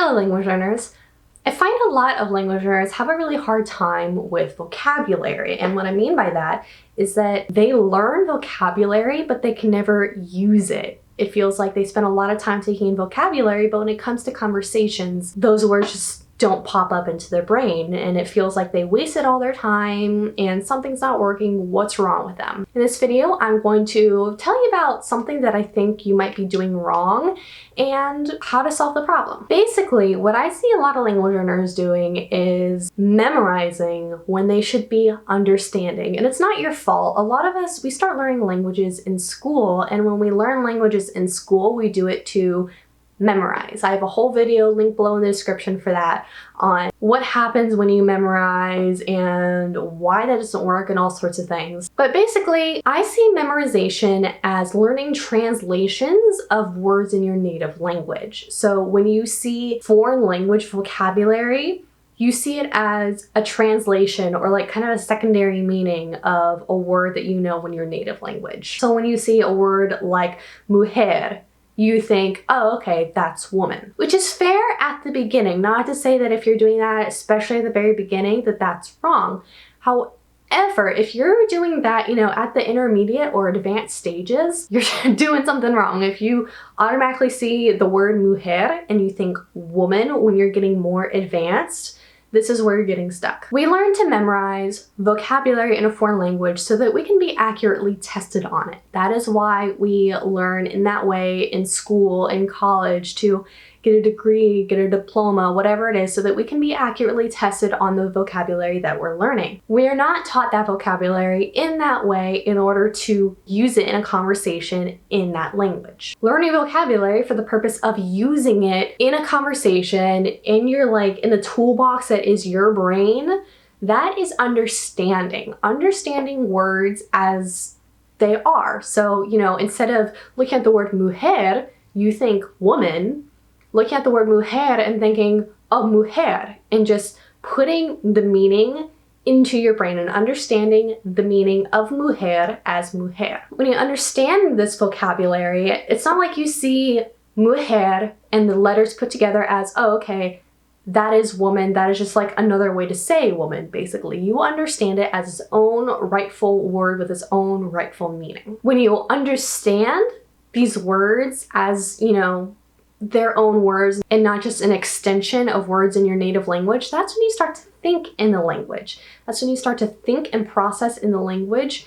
Hello language learners. I find a lot of language learners have a really hard time with vocabulary, and what I mean by that is that they learn vocabulary but they can never use it. It feels like they spend a lot of time taking in vocabulary, but when it comes to conversations, those words just don't pop up into their brain, and it feels like they wasted all their time and something's not working. What's wrong with them? In this video, I'm going to tell you about something that I think you might be doing wrong and how to solve the problem. Basically, what I see a lot of language learners doing is memorizing when they should be understanding. And it's not your fault. A lot of us, we start learning languages in school, and when we learn languages in school, we do it to memorize. I have a whole video linked below in the description for that on what happens when you memorize and why that doesn't work and all sorts of things. But basically, I see memorization as learning translations of words in your native language. So when you see foreign language vocabulary, you see it as a translation or like kind of a secondary meaning of a word that you know in your native language. So when you see a word like mujer, you think, oh, okay, that's woman. Which is fair at the beginning. Not to say that if you're doing that, especially at the very beginning, that that's wrong. However, if you're doing that, at the intermediate or advanced stages, you're doing something wrong. If you automatically see the word mujer and you think woman when you're getting more advanced, this is where you're getting stuck. We learn to memorize vocabulary in a foreign language so that we can be accurately tested on it. That is why we learn in that way in school, in college, to get a degree, get a diploma, whatever it is, so that we can be accurately tested on the vocabulary that we're learning. We are not taught that vocabulary in that way in order to use it in a conversation in that language. Learning vocabulary for the purpose of using it in a conversation in the toolbox that is your brain, that is understanding. Understanding words as they are. So, instead of looking at the word mujer, you think woman, looking at the word mujer and thinking, oh, mujer, and just putting the meaning into your brain and understanding the meaning of mujer as mujer. When you understand this vocabulary, it's not like you see mujer and the letters put together as, oh, okay, that is woman. That is just like another way to say woman, basically. You understand it as its own rightful word with its own rightful meaning. When you understand these words as, their own words and not just an extension of words in your native language, that's when you start to think in the language. That's when you start to think and process in the language,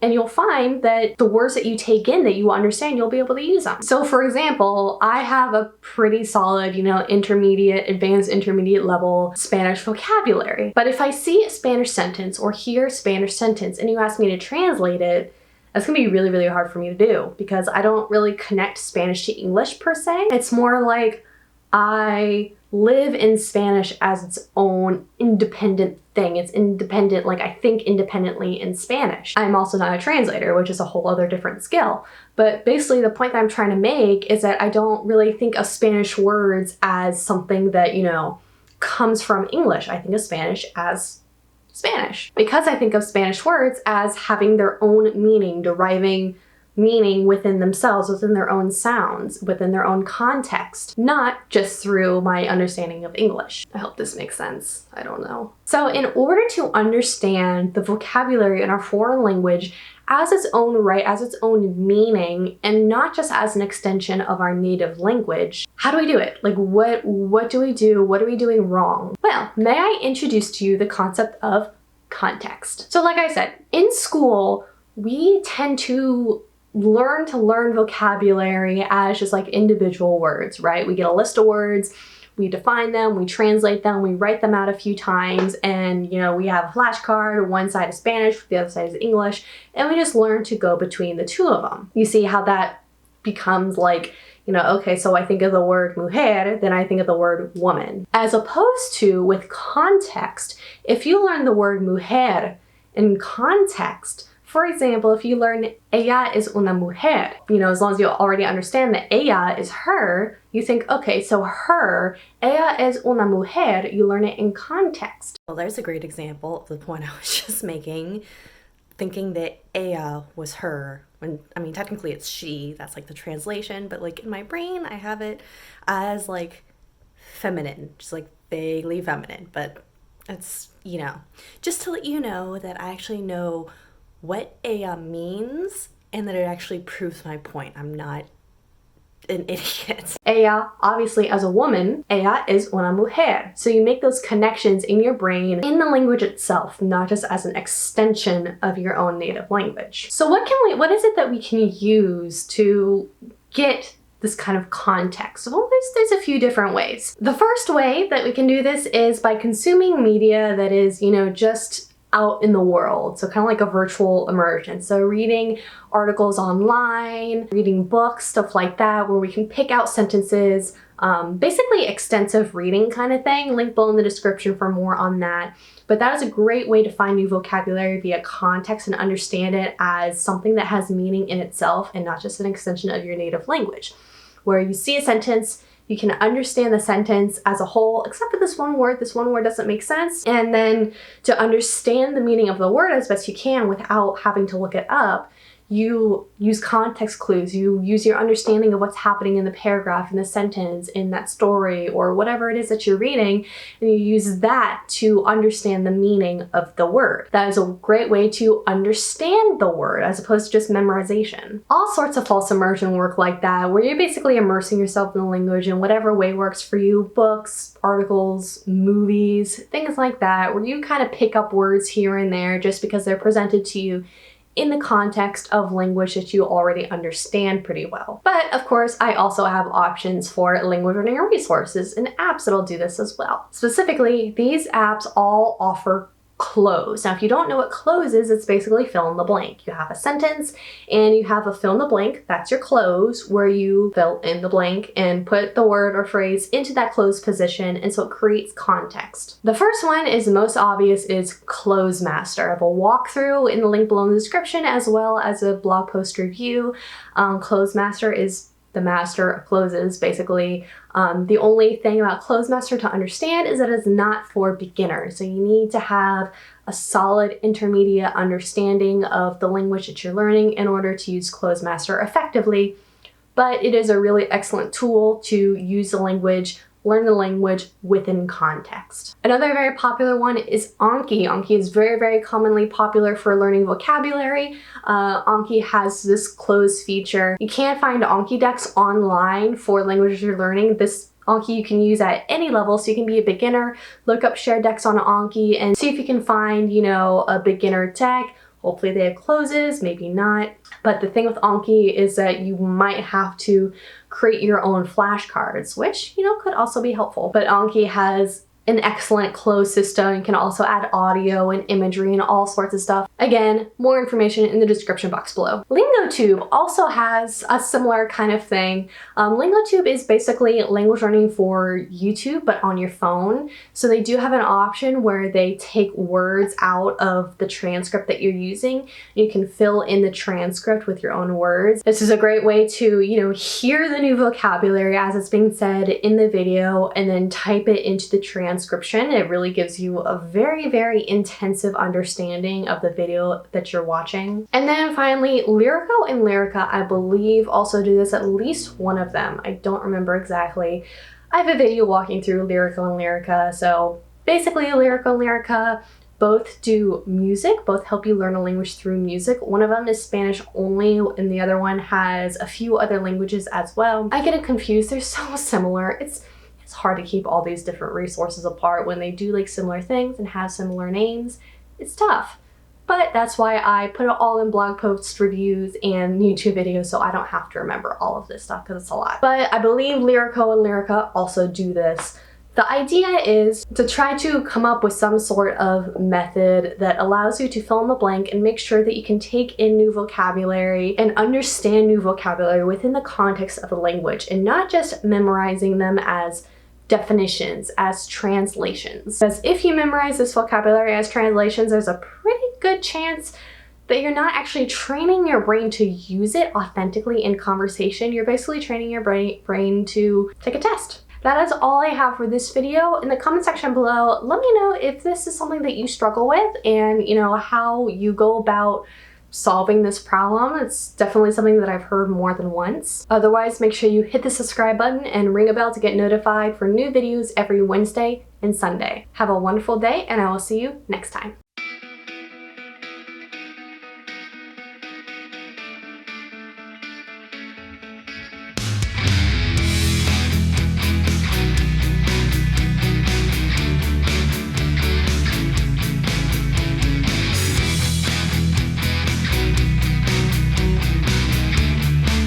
and you'll find that the words that you take in that you understand, you'll be able to use them. So for example, I have a pretty solid, intermediate, advanced intermediate level Spanish vocabulary. But if I see a Spanish sentence or hear a Spanish sentence and you ask me to translate it, that's gonna be really, really hard for me to do because I don't really connect Spanish to English per se. It's more like I live in Spanish as its own independent thing. It's independent, like I think independently in Spanish. I'm also not a translator, which is a whole other different skill. But basically the point that I'm trying to make is that I don't really think of Spanish words as something that, comes from English. I think of Spanish as Spanish, because I think of Spanish words as having their own meaning, deriving meaning within themselves, within their own sounds, within their own context, not just through my understanding of English. I hope this makes sense. I don't know. So in order to understand the vocabulary in our foreign language as its own right, as its own meaning, and not just as an extension of our native language, how do we do it? Like what do we do? What are we doing wrong? Well, may I introduce to you the concept of context. So like I said, in school, we tend to learn vocabulary as just like individual words, right? We get a list of words, we define them, we translate them, we write them out a few times, and we have a flashcard, one side is Spanish, the other side is English, and we just learn to go between the two of them. You see how that becomes like, okay, so I think of the word mujer, then I think of the word woman. As opposed to with context, if you learn the word mujer in context, for example, if you learn ella es una mujer, as long as you already understand that ella is her, you think, okay, so her, ella es una mujer, you learn it in context. Well, there's a great example of the point I was just making, thinking that ella was her, when, technically it's she, that's like the translation, but like in my brain, I have it as like feminine, just like vaguely feminine, but it's, you know, just to let you know that I actually know what ella means and that it actually proves my point. I'm not an idiot. Ella, obviously as a woman, ella is una mujer. So you make those connections in your brain in the language itself, not just as an extension of your own native language. So what is it that we can use to get this kind of context? Well, there's a few different ways. The first way that we can do this is by consuming media that is, you know, just out in the world. So kind of like a virtual immersion. So reading articles online, reading books, stuff like that, where we can pick out sentences, basically extensive reading kind of thing. Link below in the description for more on that. But that is a great way to find new vocabulary via context and understand it as something that has meaning in itself and not just an extension of your native language. Where you see a sentence, you can understand the sentence as a whole, except for this one word doesn't make sense. And then to understand the meaning of the word as best you can without having to look it up, you use context clues, you use your understanding of what's happening in the paragraph, in the sentence, in that story, or whatever it is that you're reading, and you use that to understand the meaning of the word. That is a great way to understand the word as opposed to just memorization. All sorts of false immersion work like that, where you're basically immersing yourself in the language in whatever way works for you. Books, articles, movies, things like that, where you kind of pick up words here and there just because they're presented to you in the context of language that you already understand pretty well. But of course, I also have options for language learning resources and apps that'll do this as well. Specifically, these apps all offer close. Now, if you don't know what close is, it's basically fill in the blank. You have a sentence and you have a fill in the blank, that's your close, where you fill in the blank and put the word or phrase into that closed position, and so it creates context. The first one is most obvious, is Close Master. I have a walkthrough in the link below in the description as well as a blog post review. Close Master is the master of closes, basically. The only thing about Close Master to understand is that it's not for beginners. So you need to have a solid intermediate understanding of the language that you're learning in order to use Close Master effectively. But it is a really excellent tool to use the language, learn the language within context. Another very popular one is Anki. Anki is very, very commonly popular for learning vocabulary. Anki has this close feature. You can find Anki decks online for languages you're learning. This Anki you can use at any level, so you can be a beginner, look up shared decks on Anki and see if you can find, you know, a beginner deck. Hopefully they have closes, maybe not. But the thing with Anki is that you might have to create your own flashcards, which, you know, could also be helpful. But Anki has an excellent closed system. You can also add audio and imagery and all sorts of stuff. Again, more information in the description box below. Lingotube also has a similar kind of thing. Lingotube is basically language learning for YouTube, but on your phone. So they do have an option where they take words out of the transcript that you're using. You can fill in the transcript with your own words. This is a great way to, you know, hear the new vocabulary as it's being said in the video and then type it into the transcription. It really gives you a very, very intensive understanding of the video that you're watching. And then finally, Lyrico and Lyrica, I believe, also do this, at least one of them. I don't remember exactly. I have a video walking through Lyrico and Lyrica. So basically, Lyrico and Lyrica both do music, both help you learn a language through music. One of them is Spanish only, and the other one has a few other languages as well. I get it confused, they're so similar. It's hard to keep all these different resources apart when they do like similar things and have similar names. It's tough. But that's why I put it all in blog posts, reviews, and YouTube videos, so I don't have to remember all of this stuff because it's a lot. But I believe Lyrico and Lyrica also do this. The idea is to try to come up with some sort of method that allows you to fill in the blank and make sure that you can take in new vocabulary and understand new vocabulary within the context of the language and not just memorizing them as definitions, as translations. Because if you memorize this vocabulary as translations, there's a pretty good chance that you're not actually training your brain to use it authentically in conversation. You're basically training your brain to take a test. That is all I have for this video. In the comment section below, let me know if this is something that you struggle with and, you know, how you go about solving this problem. It's definitely something that I've heard more than once. Otherwise, make sure you hit the subscribe button and ring a bell to get notified for new videos every Wednesday and Sunday. Have a wonderful day, and I will see you next time.